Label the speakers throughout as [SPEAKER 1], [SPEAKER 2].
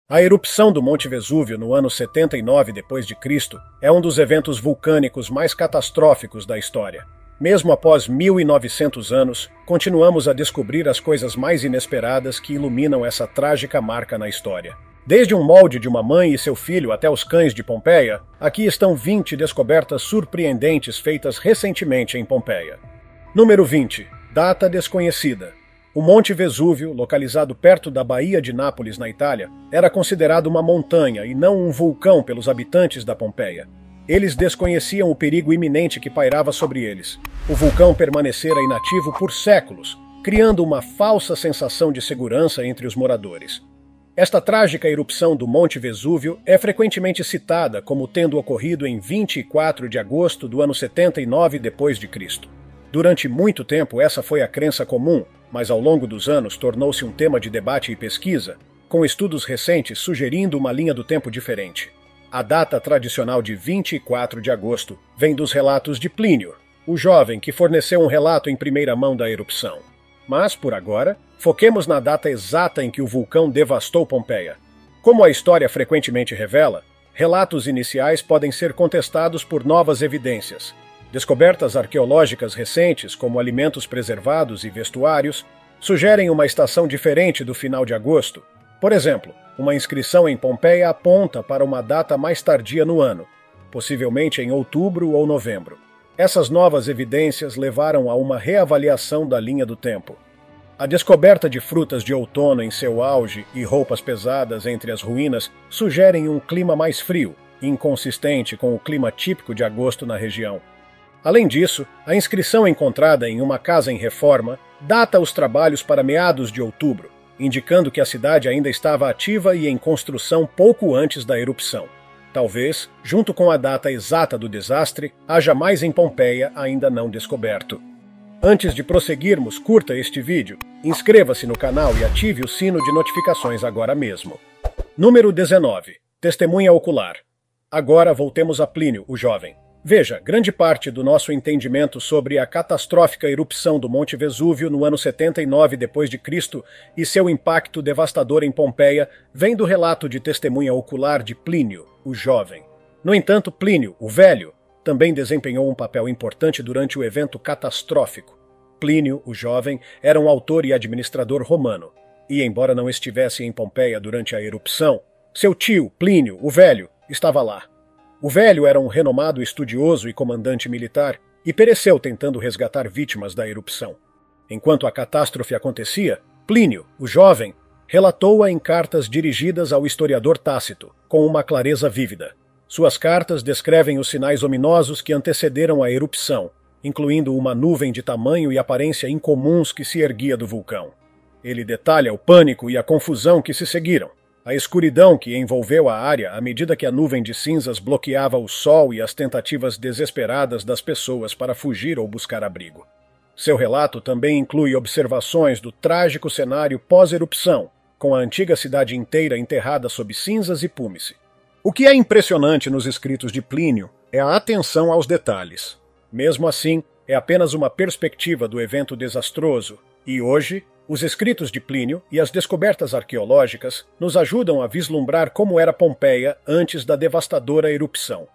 [SPEAKER 1] A erupção do Monte Vesúvio no ano 79 d.C. é um dos eventos vulcânicos mais catastróficos da história. Mesmo após 1900 anos, continuamos a descobrir as coisas mais inesperadas que iluminam essa trágica marca na história. Desde um molde de uma mãe e seu filho até os cães de Pompeia, aqui estão 20 descobertas surpreendentes feitas recentemente em Pompeia. Número 20. Data desconhecida. O Monte Vesúvio, localizado perto da Baía de Nápoles, na Itália, era considerado uma montanha e não um vulcão pelos habitantes da Pompeia. Eles desconheciam o perigo iminente que pairava sobre eles. O vulcão permanecera inativo por séculos, criando uma falsa sensação de segurança entre os moradores. Esta trágica erupção do Monte Vesúvio é frequentemente citada como tendo ocorrido em 24 de agosto do ano 79 d.C. Durante muito tempo essa foi a crença comum, mas ao longo dos anos tornou-se um tema de debate e pesquisa, com estudos recentes sugerindo uma linha do tempo diferente. A data tradicional de 24 de agosto vem dos relatos de Plínio, o jovem que forneceu um relato em primeira mão da erupção. Mas, por agora, foquemos na data exata em que o vulcão devastou Pompeia. Como a história frequentemente revela, relatos iniciais podem ser contestados por novas evidências. Descobertas arqueológicas recentes, como alimentos preservados e vestuários, sugerem uma estação diferente do final de agosto. Por exemplo, uma inscrição em Pompeia aponta para uma data mais tardia no ano, possivelmente em outubro ou novembro. Essas novas evidências levaram a uma reavaliação da linha do tempo. A descoberta de frutas de outono em seu auge e roupas pesadas entre as ruínas sugerem um clima mais frio, inconsistente com o clima típico de agosto na região. Além disso, a inscrição encontrada em uma casa em reforma data os trabalhos para meados de outubro, indicando que a cidade ainda estava ativa e em construção pouco antes da erupção. Talvez, junto com a data exata do desastre, haja mais em Pompeia ainda não descoberto. Antes de prosseguirmos, curta este vídeo, inscreva-se no canal e ative o sino de notificações agora mesmo. Número 19. Testemunha ocular. Agora voltemos a Plínio, o jovem. Veja, grande parte do nosso entendimento sobre a catastrófica erupção do Monte Vesúvio no ano 79 d.C. e seu impacto devastador em Pompeia vem do relato de testemunha ocular de Plínio, o jovem. No entanto, Plínio, o velho, também desempenhou um papel importante durante o evento catastrófico. Plínio, o jovem, era um autor e administrador romano, e embora não estivesse em Pompeia durante a erupção, seu tio, Plínio, o velho, estava lá. O velho era um renomado estudioso e comandante militar e pereceu tentando resgatar vítimas da erupção. Enquanto a catástrofe acontecia, Plínio, o jovem, relatou-a em cartas dirigidas ao historiador Tácito, com uma clareza vívida. Suas cartas descrevem os sinais ominosos que antecederam a erupção, incluindo uma nuvem de tamanho e aparência incomuns que se erguia do vulcão. Ele detalha o pânico e a confusão que se seguiram. A escuridão que envolveu a área à medida que a nuvem de cinzas bloqueava o sol e as tentativas desesperadas das pessoas para fugir ou buscar abrigo. Seu relato também inclui observações do trágico cenário pós-erupção, com a antiga cidade inteira enterrada sob cinzas e púmice. O que é impressionante nos escritos de Plínio é a atenção aos detalhes. Mesmo assim, é apenas uma perspectiva do evento desastroso, e hoje, os escritos de Plínio e as descobertas arqueológicas nos ajudam a vislumbrar como era Pompeia antes da devastadora erupção.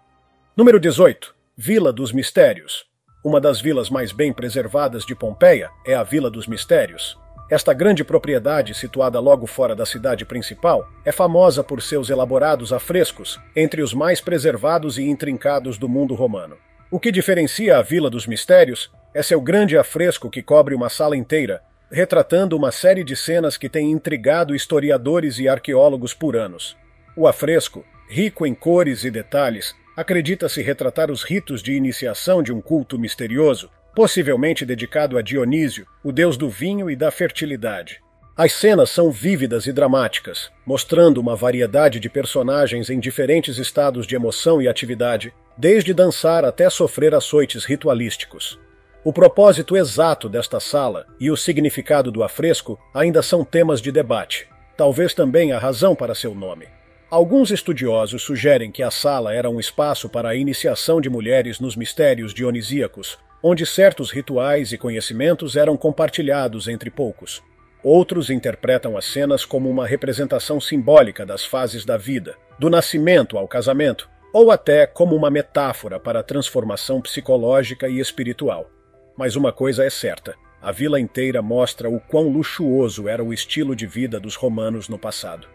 [SPEAKER 1] Número 18. Vila dos Mistérios. Uma das vilas mais bem preservadas de Pompeia é a Vila dos Mistérios. Esta grande propriedade, situada logo fora da cidade principal, é famosa por seus elaborados afrescos, entre os mais preservados e intrincados do mundo romano. O que diferencia a Vila dos Mistérios é seu grande afresco que cobre uma sala inteira, retratando uma série de cenas que têm intrigado historiadores e arqueólogos por anos. O afresco, rico em cores e detalhes, acredita-se retratar os ritos de iniciação de um culto misterioso, possivelmente dedicado a Dionísio, o deus do vinho e da fertilidade. As cenas são vívidas e dramáticas, mostrando uma variedade de personagens em diferentes estados de emoção e atividade, desde dançar até sofrer açoites ritualísticos. O propósito exato desta sala e o significado do afresco ainda são temas de debate, talvez também a razão para seu nome. Alguns estudiosos sugerem que a sala era um espaço para a iniciação de mulheres nos mistérios dionisíacos, onde certos rituais e conhecimentos eram compartilhados entre poucos. Outros interpretam as cenas como uma representação simbólica das fases da vida, do nascimento ao casamento, ou até como uma metáfora para a transformação psicológica e espiritual. Mas uma coisa é certa: a vila inteira mostra o quão luxuoso era o estilo de vida dos romanos no passado.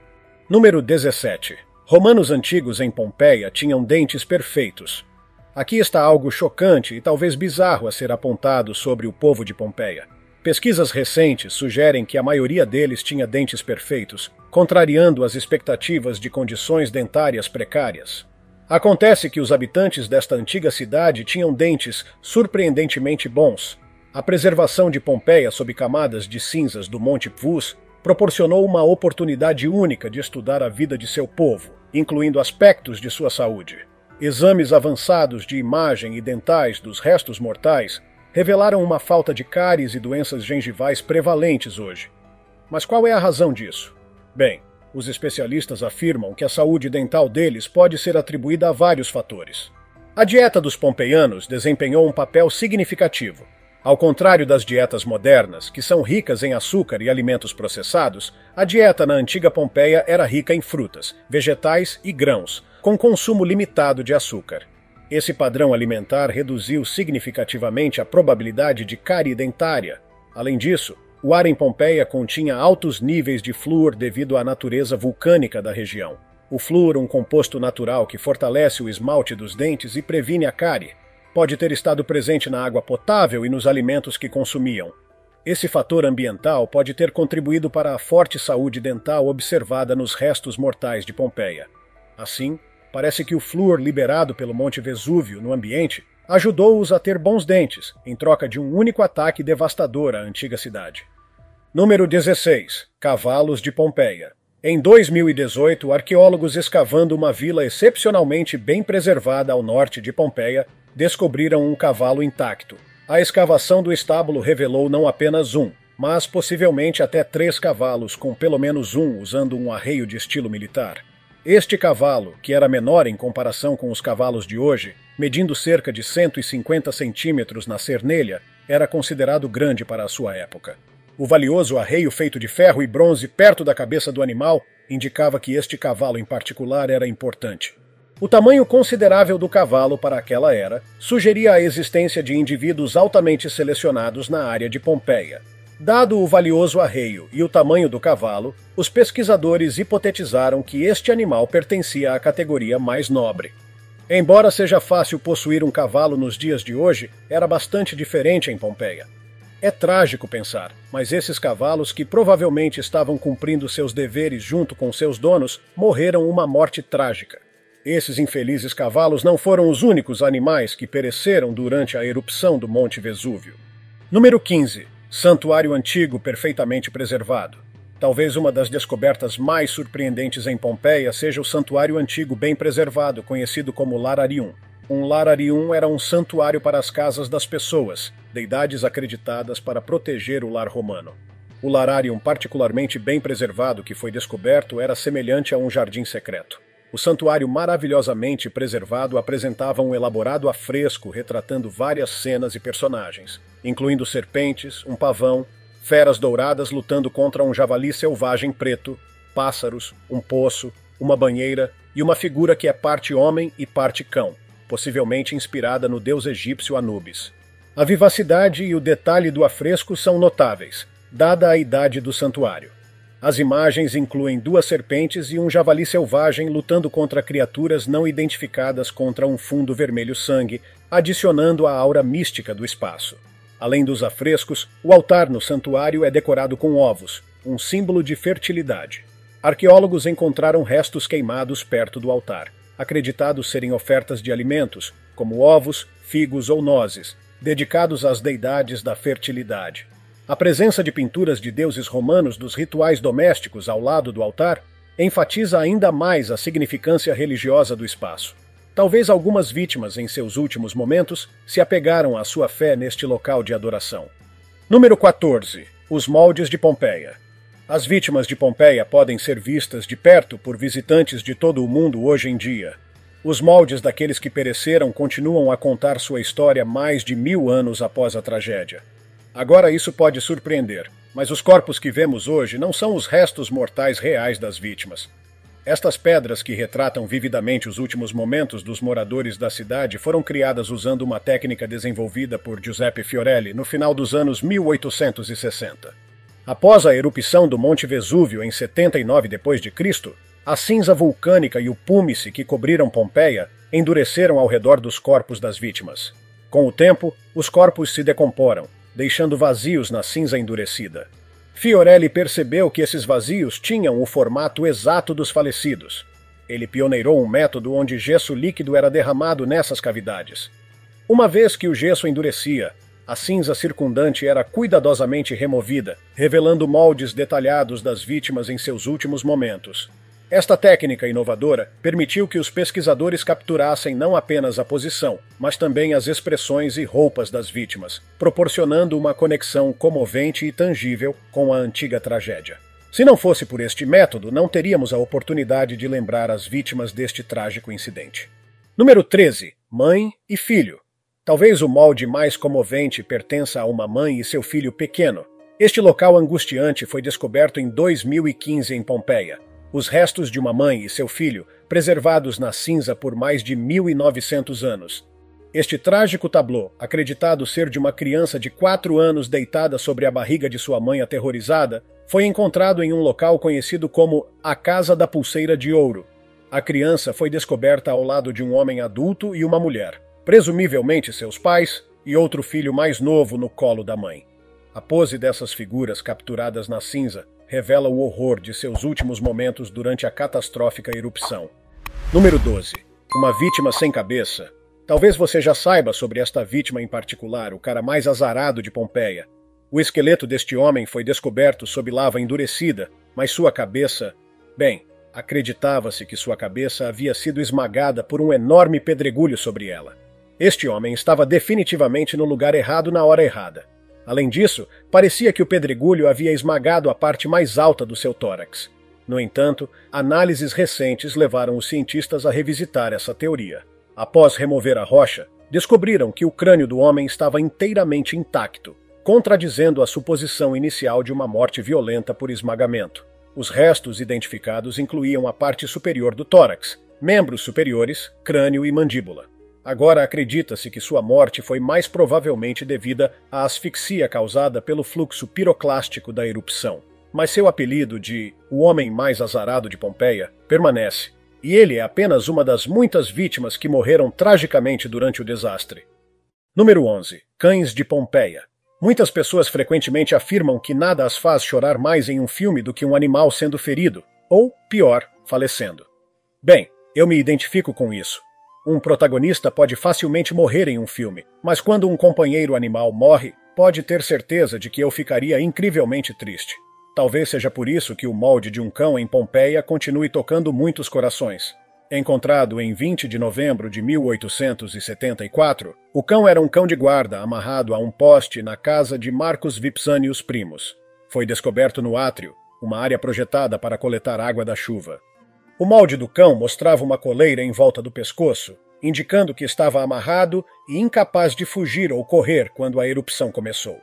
[SPEAKER 1] Número 17. Romanos antigos em Pompeia tinham dentes perfeitos. Aqui está algo chocante e talvez bizarro a ser apontado sobre o povo de Pompeia. Pesquisas recentes sugerem que a maioria deles tinha dentes perfeitos, contrariando as expectativas de condições dentárias precárias. Acontece que os habitantes desta antiga cidade tinham dentes surpreendentemente bons. A preservação de Pompeia sob camadas de cinzas do Monte Pvus proporcionou uma oportunidade única de estudar a vida de seu povo, incluindo aspectos de sua saúde. Exames avançados de imagem e dentais dos restos mortais revelaram uma falta de cáries e doenças gengivais prevalentes hoje. Mas qual é a razão disso? Bem, os especialistas afirmam que a saúde dental deles pode ser atribuída a vários fatores. A dieta dos pompeianos desempenhou um papel significativo. Ao contrário das dietas modernas, que são ricas em açúcar e alimentos processados, a dieta na antiga Pompeia era rica em frutas, vegetais e grãos, com consumo limitado de açúcar. Esse padrão alimentar reduziu significativamente a probabilidade de cárie dentária. Além disso, o ar em Pompeia continha altos níveis de flúor devido à natureza vulcânica da região. O flúor, um composto natural que fortalece o esmalte dos dentes e previne a cárie, pode ter estado presente na água potável e nos alimentos que consumiam. Esse fator ambiental pode ter contribuído para a forte saúde dental observada nos restos mortais de Pompeia. Assim, parece que o flúor liberado pelo Monte Vesúvio no ambiente ajudou-os a ter bons dentes, em troca de um único ataque devastador à antiga cidade. Número 16. Cavalos de Pompeia. Em 2018, arqueólogos escavando uma vila excepcionalmente bem preservada ao norte de Pompeia descobriram um cavalo intacto. A escavação do estábulo revelou não apenas um, mas possivelmente até 3 cavalos, com pelo menos um usando um arreio de estilo militar. Este cavalo, que era menor em comparação com os cavalos de hoje, medindo cerca de 150 centímetros na cernelha, era considerado grande para a sua época. O valioso arreio feito de ferro e bronze perto da cabeça do animal indicava que este cavalo em particular era importante. O tamanho considerável do cavalo para aquela era sugeria a existência de indivíduos altamente selecionados na área de Pompeia. Dado o valioso arreio e o tamanho do cavalo, os pesquisadores hipotetizaram que este animal pertencia à categoria mais nobre. Embora seja fácil possuir um cavalo nos dias de hoje, era bastante diferente em Pompeia. É trágico pensar, mas esses cavalos, que provavelmente estavam cumprindo seus deveres junto com seus donos, morreram uma morte trágica. Esses infelizes cavalos não foram os únicos animais que pereceram durante a erupção do Monte Vesúvio. Número 15. Santuário antigo perfeitamente preservado. Talvez uma das descobertas mais surpreendentes em Pompeia seja o santuário antigo bem preservado, conhecido como Lararium. Um Lararium era um santuário para as casas das pessoas, deidades acreditadas para proteger o lar romano. O Lararium particularmente bem preservado que foi descoberto era semelhante a um jardim secreto. O santuário maravilhosamente preservado apresentava um elaborado afresco retratando várias cenas e personagens, incluindo serpentes, um pavão, feras douradas lutando contra um javali selvagem preto, pássaros, um poço, uma banheira e uma figura que é parte homem e parte cão, possivelmente inspirada no deus egípcio Anubis. A vivacidade e o detalhe do afresco são notáveis, dada a idade do santuário. As imagens incluem 2 serpentes e um javali selvagem lutando contra criaturas não identificadas contra um fundo vermelho sangue, adicionando a aura mística do espaço. Além dos afrescos, o altar no santuário é decorado com ovos, um símbolo de fertilidade. Arqueólogos encontraram restos queimados perto do altar, acreditados serem ofertas de alimentos, como ovos, figos ou nozes, dedicados às deidades da fertilidade. A presença de pinturas de deuses romanos dos rituais domésticos ao lado do altar enfatiza ainda mais a significância religiosa do espaço. Talvez algumas vítimas, em seus últimos momentos, se apegaram à sua fé neste local de adoração. Número 14. Os moldes de Pompeia. As vítimas de Pompeia podem ser vistas de perto por visitantes de todo o mundo hoje em dia. Os moldes daqueles que pereceram continuam a contar sua história mais de 1000 anos após a tragédia. Agora isso pode surpreender, mas os corpos que vemos hoje não são os restos mortais reais das vítimas. Estas pedras que retratam vividamente os últimos momentos dos moradores da cidade foram criadas usando uma técnica desenvolvida por Giuseppe Fiorelli no final dos anos 1860. Após a erupção do Monte Vesúvio em 79 d.C., a cinza vulcânica e o púmice que cobriram Pompeia endureceram ao redor dos corpos das vítimas. Com o tempo, os corpos se decomporam, deixando vazios na cinza endurecida. Fiorelli percebeu que esses vazios tinham o formato exato dos falecidos. Ele pioneirou um método onde gesso líquido era derramado nessas cavidades. Uma vez que o gesso endurecia, a cinza circundante era cuidadosamente removida, revelando moldes detalhados das vítimas em seus últimos momentos. Esta técnica inovadora permitiu que os pesquisadores capturassem não apenas a posição, mas também as expressões e roupas das vítimas, proporcionando uma conexão comovente e tangível com a antiga tragédia. Se não fosse por este método, não teríamos a oportunidade de lembrar as vítimas deste trágico incidente. Número 13. Mãe e filho. Talvez o molde mais comovente pertença a uma mãe e seu filho pequeno. Este local angustiante foi descoberto em 2015 em Pompeia. Os restos de uma mãe e seu filho, preservados na cinza por mais de 1.900 anos. Este trágico tablô, acreditado ser de uma criança de 4 anos deitada sobre a barriga de sua mãe aterrorizada, foi encontrado em um local conhecido como a Casa da Pulseira de Ouro. A criança foi descoberta ao lado de um homem adulto e uma mulher, presumivelmente seus pais, e outro filho mais novo no colo da mãe. A pose dessas figuras capturadas na cinza revela o horror de seus últimos momentos durante a catastrófica erupção. Número 12. Uma vítima sem cabeça. Talvez você já saiba sobre esta vítima em particular, o cara mais azarado de Pompeia. O esqueleto deste homem foi descoberto sob lava endurecida, mas sua cabeça... Bem, acreditava-se que sua cabeça havia sido esmagada por um enorme pedregulho sobre ela. Este homem estava definitivamente no lugar errado na hora errada. Além disso, parecia que o pedregulho havia esmagado a parte mais alta do seu tórax. No entanto, análises recentes levaram os cientistas a revisitar essa teoria. Após remover a rocha, descobriram que o crânio do homem estava inteiramente intacto, contradizendo a suposição inicial de uma morte violenta por esmagamento. Os restos identificados incluíam a parte superior do tórax, membros superiores, crânio e mandíbula. Agora acredita-se que sua morte foi mais provavelmente devida à asfixia causada pelo fluxo piroclástico da erupção. Mas seu apelido de "o homem mais azarado de Pompeia" permanece, e ele é apenas uma das muitas vítimas que morreram tragicamente durante o desastre. Número 11. Cães de Pompeia. Muitas pessoas frequentemente afirmam que nada as faz chorar mais em um filme do que um animal sendo ferido, ou, pior, falecendo. Bem, eu me identifico com isso. Um protagonista pode facilmente morrer em um filme, mas quando um companheiro animal morre, pode ter certeza de que eu ficaria incrivelmente triste. Talvez seja por isso que o molde de um cão em Pompeia continue tocando muitos corações. Encontrado em 20 de novembro de 1874, o cão era um cão de guarda amarrado a um poste na casa de Marcus Vipsanius Primus. Foi descoberto no átrio, uma área projetada para coletar água da chuva. O molde do cão mostrava uma coleira em volta do pescoço, indicando que estava amarrado e incapaz de fugir ou correr quando a erupção começou.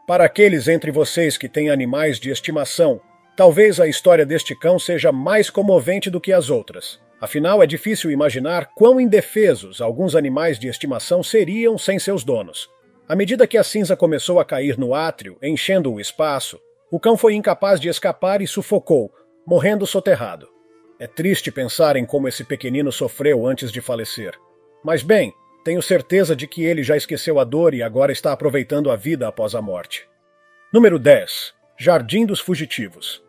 [SPEAKER 1] Para aqueles entre vocês que têm animais de estimação, talvez a história deste cão seja mais comovente do que as outras. Afinal, é difícil imaginar quão indefesos alguns animais de estimação seriam sem seus donos. À medida que a cinza começou a cair no átrio, enchendo o espaço, o cão foi incapaz de escapar e sufocou, morrendo soterrado. É triste pensar em como esse pequenino sofreu antes de falecer. Mas bem, tenho certeza de que ele já esqueceu a dor e agora está aproveitando a vida após a morte. Número 10. Jardim dos Fugitivos.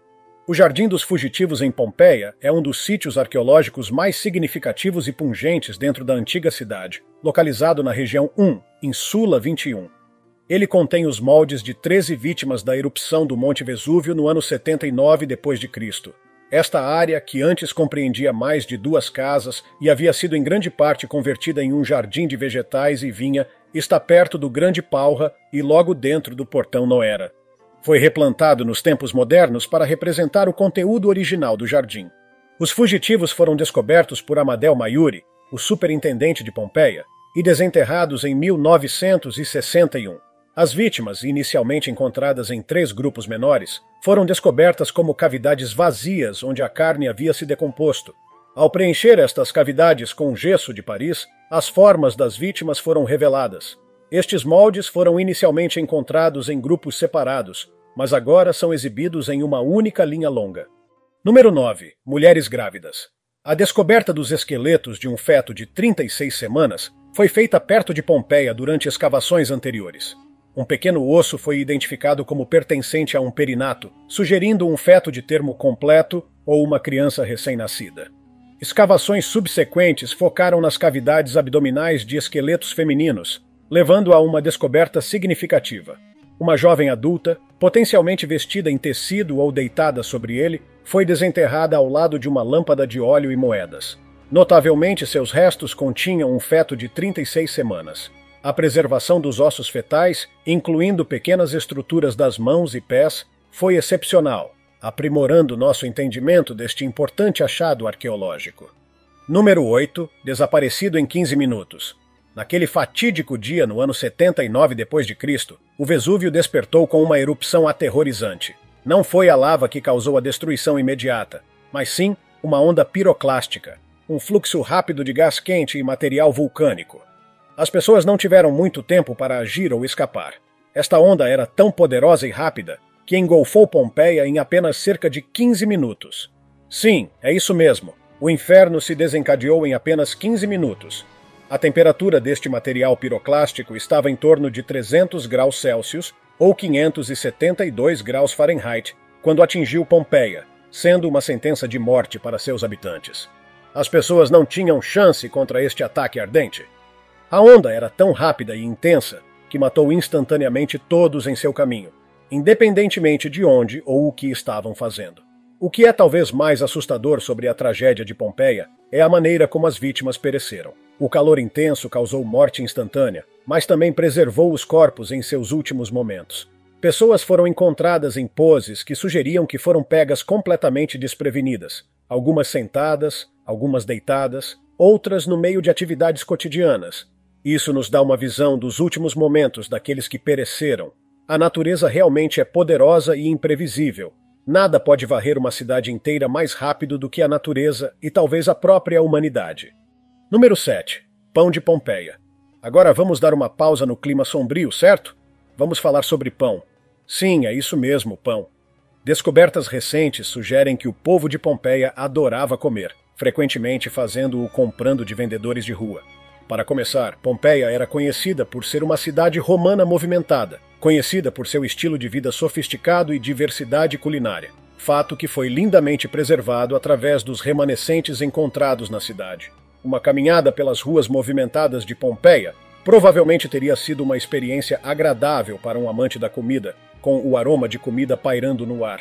[SPEAKER 1] O Jardim dos Fugitivos em Pompeia é um dos sítios arqueológicos mais significativos e pungentes dentro da antiga cidade, localizado na região 1, em Sula 21. Ele contém os moldes de 13 vítimas da erupção do Monte Vesúvio no ano 79 d.C. Esta área, que antes compreendia mais de 2 casas e havia sido em grande parte convertida em um jardim de vegetais e vinha, está perto do Grande Palra e logo dentro do Portão Noera. Foi replantado nos tempos modernos para representar o conteúdo original do jardim. Os fugitivos foram descobertos por Amadeu Maiuri, o superintendente de Pompeia, e desenterrados em 1961. As vítimas, inicialmente encontradas em 3 grupos menores, foram descobertas como cavidades vazias onde a carne havia se decomposto. Ao preencher estas cavidades com gesso de Paris, as formas das vítimas foram reveladas. Estes moldes foram inicialmente encontrados em grupos separados, mas agora são exibidos em uma única linha longa. Número 9. Mulheres grávidas. A descoberta dos esqueletos de um feto de 36 semanas foi feita perto de Pompeia durante escavações anteriores. Um pequeno osso foi identificado como pertencente a um perinato, sugerindo um feto de termo completo ou uma criança recém-nascida. Escavações subsequentes focaram nas cavidades abdominais de esqueletos femininos, levando a uma descoberta significativa. Uma jovem adulta, potencialmente vestida em tecido ou deitada sobre ele, foi desenterrada ao lado de uma lâmpada de óleo e moedas. Notavelmente, seus restos continham um feto de 36 semanas. A preservação dos ossos fetais, incluindo pequenas estruturas das mãos e pés, foi excepcional, aprimorando nosso entendimento deste importante achado arqueológico. Número 8. Desaparecido em 15 minutos. Naquele fatídico dia no ano 79 d.C., o Vesúvio despertou com uma erupção aterrorizante. Não foi a lava que causou a destruição imediata, mas sim uma onda piroclástica, um fluxo rápido de gás quente e material vulcânico. As pessoas não tiveram muito tempo para agir ou escapar. Esta onda era tão poderosa e rápida que engolfou Pompeia em apenas cerca de 15 minutos. Sim, é isso mesmo. O inferno se desencadeou em apenas 15 minutos. A temperatura deste material piroclástico estava em torno de 300 graus Celsius ou 572 graus Fahrenheit quando atingiu Pompeia, sendo uma sentença de morte para seus habitantes. As pessoas não tinham chance contra este ataque ardente. A onda era tão rápida e intensa que matou instantaneamente todos em seu caminho, independentemente de onde ou o que estavam fazendo. O que é talvez mais assustador sobre a tragédia de Pompeia é a maneira como as vítimas pereceram. O calor intenso causou morte instantânea, mas também preservou os corpos em seus últimos momentos. Pessoas foram encontradas em poses que sugeriam que foram pegas completamente desprevenidas, algumas sentadas, algumas deitadas, outras no meio de atividades cotidianas. Isso nos dá uma visão dos últimos momentos daqueles que pereceram. A natureza realmente é poderosa e imprevisível. Nada pode varrer uma cidade inteira mais rápido do que a natureza e talvez a própria humanidade. Número 7. Pão de Pompeia. Agora vamos dar uma pausa no clima sombrio, certo? Vamos falar sobre pão. Sim, é isso mesmo, pão. Descobertas recentes sugerem que o povo de Pompeia adorava comer, frequentemente fazendo-o comprando de vendedores de rua. Para começar, Pompeia era conhecida por ser uma cidade romana movimentada, conhecida por seu estilo de vida sofisticado e diversidade culinária, fato que foi lindamente preservado através dos remanescentes encontrados na cidade. Uma caminhada pelas ruas movimentadas de Pompeia provavelmente teria sido uma experiência agradável para um amante da comida, com o aroma de comida pairando no ar.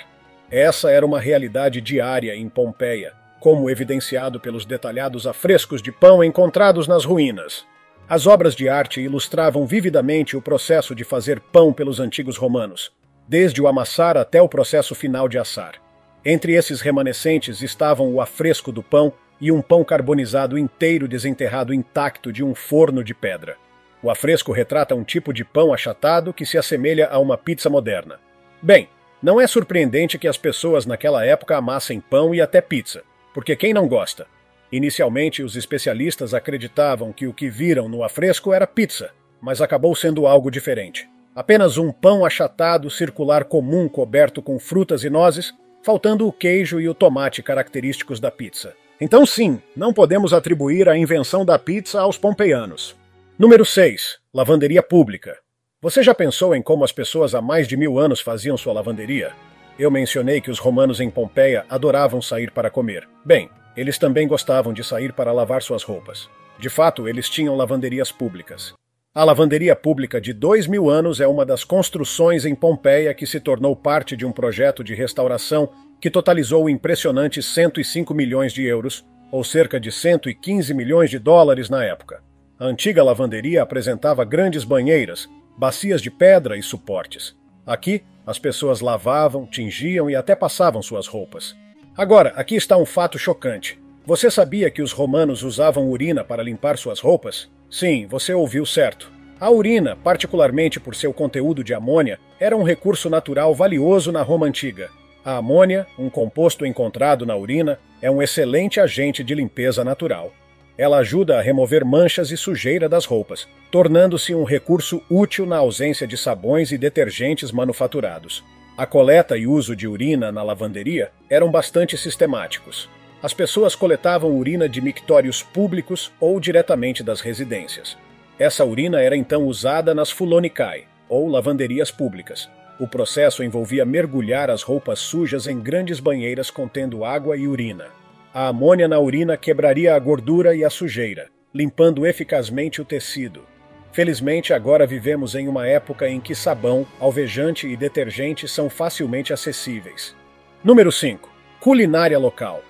[SPEAKER 1] Essa era uma realidade diária em Pompeia, como evidenciado pelos detalhados afrescos de pão encontrados nas ruínas. As obras de arte ilustravam vividamente o processo de fazer pão pelos antigos romanos, desde o amassar até o processo final de assar. Entre esses remanescentes estavam o afresco do pão e um pão carbonizado inteiro desenterrado intacto de um forno de pedra. O afresco retrata um tipo de pão achatado que se assemelha a uma pizza moderna. Bem, não é surpreendente que as pessoas naquela época amassem pão e até pizza, porque quem não gosta? Inicialmente, os especialistas acreditavam que o que viram no afresco era pizza, mas acabou sendo algo diferente. Apenas um pão achatado circular comum coberto com frutas e nozes, faltando o queijo e o tomate característicos da pizza. Então sim, não podemos atribuir a invenção da pizza aos pompeianos. Número 6. Lavanderia pública. Você já pensou em como as pessoas há mais de 1000 anos faziam sua lavanderia? Eu mencionei que os romanos em Pompeia adoravam sair para comer. Bem, eles também gostavam de sair para lavar suas roupas. De fato, eles tinham lavanderias públicas. A lavanderia pública de 2000 anos é uma das construções em Pompeia que se tornou parte de um projeto de restauração que totalizou impressionantes 105 milhões de euros, ou cerca de 115 milhões de dólares na época. A antiga lavanderia apresentava grandes banheiras, bacias de pedra e suportes. Aqui, as pessoas lavavam, tingiam e até passavam suas roupas. Agora, aqui está um fato chocante. Você sabia que os romanos usavam urina para limpar suas roupas? Sim, você ouviu certo. A urina, particularmente por seu conteúdo de amônia, era um recurso natural valioso na Roma antiga. A amônia, um composto encontrado na urina, é um excelente agente de limpeza natural. Ela ajuda a remover manchas e sujeira das roupas, tornando-se um recurso útil na ausência de sabões e detergentes manufaturados. A coleta e uso de urina na lavanderia eram bastante sistemáticos. As pessoas coletavam urina de mictórios públicos ou diretamente das residências. Essa urina era então usada nas fulonicae, ou lavanderias públicas. O processo envolvia mergulhar as roupas sujas em grandes banheiras contendo água e urina. A amônia na urina quebraria a gordura e a sujeira, limpando eficazmente o tecido. Felizmente, agora vivemos em uma época em que sabão, alvejante e detergente são facilmente acessíveis. Número 5. Culinária local.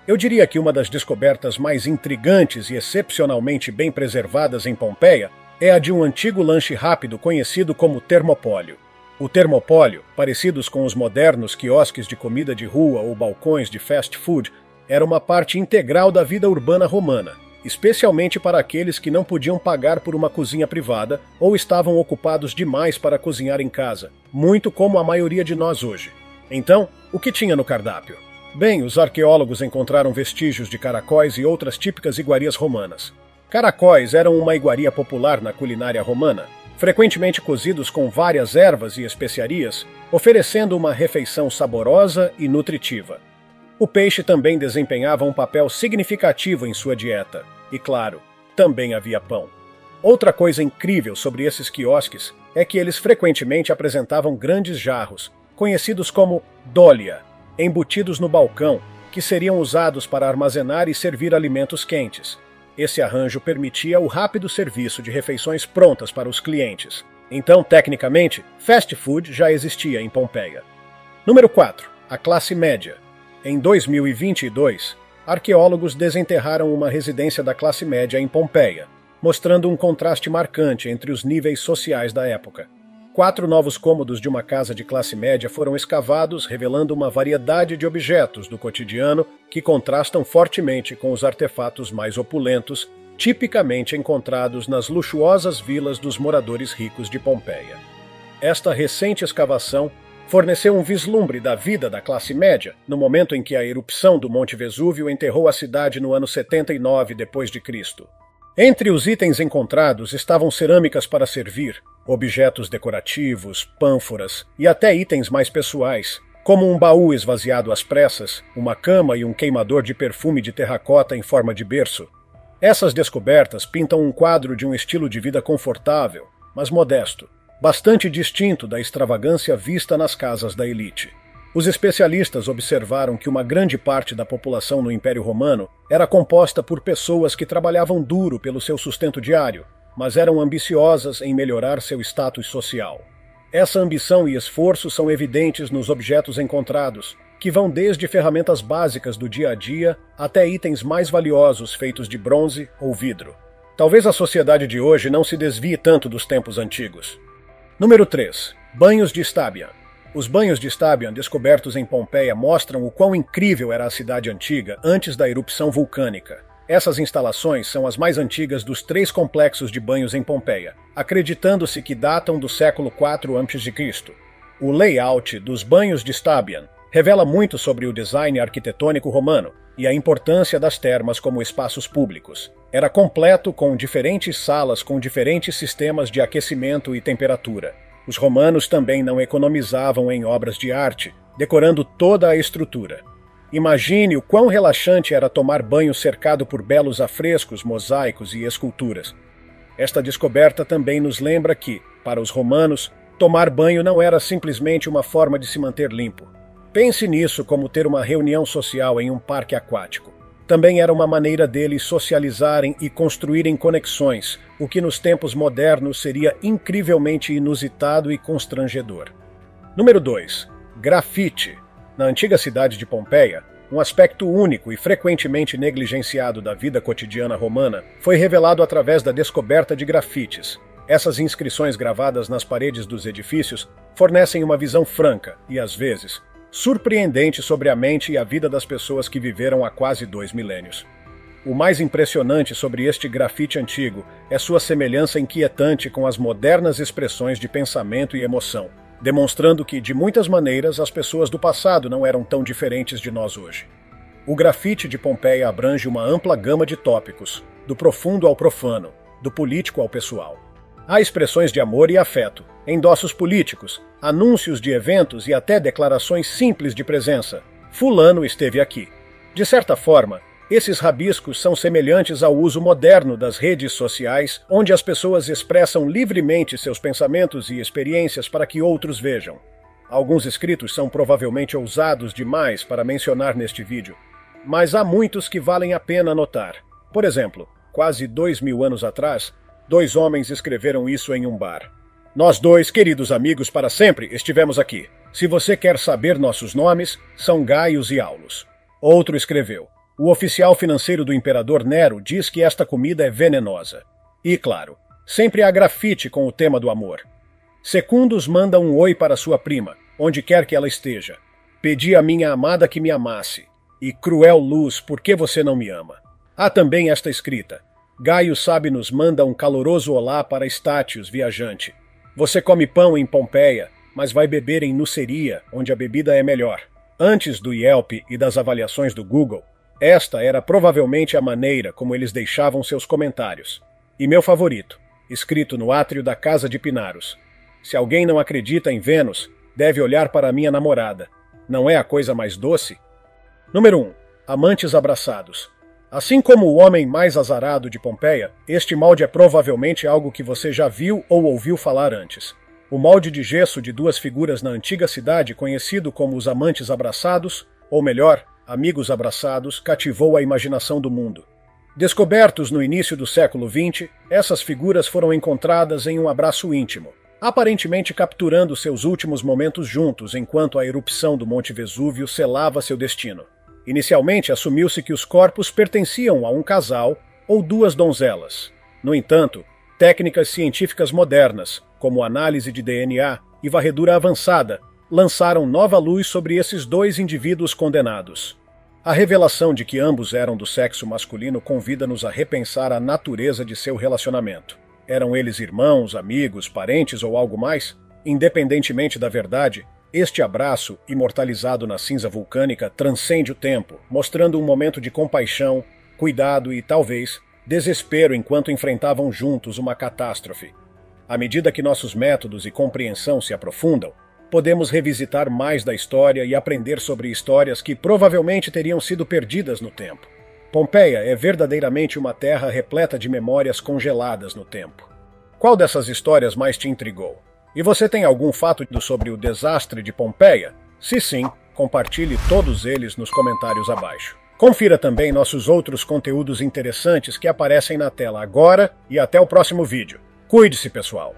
[SPEAKER 1] Eu diria que uma das descobertas mais intrigantes e excepcionalmente bem preservadas em Pompeia é a de um antigo lanche rápido conhecido como termopólio. O termopólio, parecidos com os modernos quiosques de comida de rua ou balcões de fast food, era uma parte integral da vida urbana romana, especialmente para aqueles que não podiam pagar por uma cozinha privada ou estavam ocupados demais para cozinhar em casa, muito como a maioria de nós hoje. Então, o que tinha no cardápio? Bem, os arqueólogos encontraram vestígios de caracóis e outras típicas iguarias romanas. Caracóis eram uma iguaria popular na culinária romana, frequentemente cozidos com várias ervas e especiarias, oferecendo uma refeição saborosa e nutritiva. O peixe também desempenhava um papel significativo em sua dieta, e claro, também havia pão. Outra coisa incrível sobre esses quiosques é que eles frequentemente apresentavam grandes jarros, conhecidos como dolia, embutidos no balcão, que seriam usados para armazenar e servir alimentos quentes. Esse arranjo permitia o rápido serviço de refeições prontas para os clientes. Então, tecnicamente, fast food já existia em Pompeia. Número 4. A classe média. Em 2022, arqueólogos desenterraram uma residência da classe média em Pompeia, mostrando um contraste marcante entre os níveis sociais da época. 4 novos cômodos de uma casa de classe média foram escavados, revelando uma variedade de objetos do cotidiano que contrastam fortemente com os artefatos mais opulentos, tipicamente encontrados nas luxuosas vilas dos moradores ricos de Pompeia. Esta recente escavação forneceu um vislumbre da vida da classe média no momento em que a erupção do Monte Vesúvio enterrou a cidade no ano 79 d.C. Entre os itens encontrados estavam cerâmicas para servir, objetos decorativos, pânforas e até itens mais pessoais, como um baú esvaziado às pressas, uma cama e um queimador de perfume de terracota em forma de berço. Essas descobertas pintam um quadro de um estilo de vida confortável, mas modesto, bastante distinto da extravagância vista nas casas da elite. Os especialistas observaram que uma grande parte da população no Império Romano era composta por pessoas que trabalhavam duro pelo seu sustento diário, mas eram ambiciosas em melhorar seu status social. Essa ambição e esforço são evidentes nos objetos encontrados, que vão desde ferramentas básicas do dia a dia até itens mais valiosos feitos de bronze ou vidro. Talvez a sociedade de hoje não se desvie tanto dos tempos antigos. Número 3. Banhos de Stabian. Os banhos de Stabian descobertos em Pompeia mostram o quão incrível era a cidade antiga antes da erupção vulcânica. Essas instalações são as mais antigas dos 3 complexos de banhos em Pompeia, acreditando-se que datam do século IV a.C. O layout dos banhos de Stabian revela muito sobre o design arquitetônico romano e a importância das termas como espaços públicos. Era completo com diferentes salas com diferentes sistemas de aquecimento e temperatura. Os romanos também não economizavam em obras de arte, decorando toda a estrutura. Imagine o quão relaxante era tomar banho cercado por belos afrescos, mosaicos e esculturas. Esta descoberta também nos lembra que, para os romanos, tomar banho não era simplesmente uma forma de se manter limpo. Pense nisso como ter uma reunião social em um parque aquático. Também era uma maneira deles socializarem e construírem conexões, o que nos tempos modernos seria incrivelmente inusitado e constrangedor. Número 2. Grafite. Na antiga cidade de Pompeia, um aspecto único e frequentemente negligenciado da vida cotidiana romana foi revelado através da descoberta de grafites. Essas inscrições gravadas nas paredes dos edifícios fornecem uma visão franca e, às vezes, surpreendente sobre a mente e a vida das pessoas que viveram há quase 2 milênios. O mais impressionante sobre este grafite antigo é sua semelhança inquietante com as modernas expressões de pensamento e emoção, demonstrando que, de muitas maneiras, as pessoas do passado não eram tão diferentes de nós hoje. O grafite de Pompeia abrange uma ampla gama de tópicos, do profundo ao profano, do político ao pessoal. Há expressões de amor e afeto, endossos políticos, anúncios de eventos e até declarações simples de presença. Fulano esteve aqui. De certa forma, esses rabiscos são semelhantes ao uso moderno das redes sociais, onde as pessoas expressam livremente seus pensamentos e experiências para que outros vejam. Alguns escritos são provavelmente ousados demais para mencionar neste vídeo, mas há muitos que valem a pena notar. Por exemplo, quase 2000 anos atrás, 2 homens escreveram isso em um bar. Nós 2, queridos amigos para sempre, estivemos aqui. Se você quer saber nossos nomes, são Gaius e Aulus. Outro escreveu: o oficial financeiro do imperador Nero diz que esta comida é venenosa. E, claro, sempre há grafite com o tema do amor. Secundus manda um oi para sua prima, onde quer que ela esteja. Pedi à minha amada que me amasse. E cruel luz, por que você não me ama? Há também esta escrita: Gaio Sabinus manda um caloroso olá para Estátios, viajante. Você come pão em Pompeia, mas vai beber em Nuceria, onde a bebida é melhor. Antes do Yelp e das avaliações do Google, esta era provavelmente a maneira como eles deixavam seus comentários. E meu favorito, escrito no átrio da casa de Pinaros: se alguém não acredita em Vênus, deve olhar para minha namorada. Não é a coisa mais doce? Número 1. Amantes abraçados. Assim como o homem mais azarado de Pompeia, este molde é provavelmente algo que você já viu ou ouviu falar antes. O molde de gesso de 2 figuras na antiga cidade, conhecido como os amantes abraçados, ou melhor, amigos abraçados, cativou a imaginação do mundo. Descobertos no início do século XX, essas figuras foram encontradas em um abraço íntimo, aparentemente capturando seus últimos momentos juntos enquanto a erupção do Monte Vesúvio selava seu destino. Inicialmente, assumiu-se que os corpos pertenciam a um casal ou 2 donzelas. No entanto, técnicas científicas modernas, como análise de DNA e varredura avançada, lançaram nova luz sobre esses 2 indivíduos condenados. A revelação de que ambos eram do sexo masculino convida-nos a repensar a natureza de seu relacionamento. Eram eles irmãos, amigos, parentes ou algo mais? Independentemente da verdade, este abraço, imortalizado na cinza vulcânica, transcende o tempo, mostrando um momento de compaixão, cuidado e, talvez, desespero enquanto enfrentavam juntos uma catástrofe. À medida que nossos métodos e compreensão se aprofundam, podemos revisitar mais da história e aprender sobre histórias que provavelmente teriam sido perdidas no tempo. Pompeia é verdadeiramente uma terra repleta de memórias congeladas no tempo. Qual dessas histórias mais te intrigou? E você tem algum fato sobre o desastre de Pompeia? Se sim, compartilhe todos eles nos comentários abaixo. Confira também nossos outros conteúdos interessantes que aparecem na tela agora e até o próximo vídeo. Cuide-se, pessoal!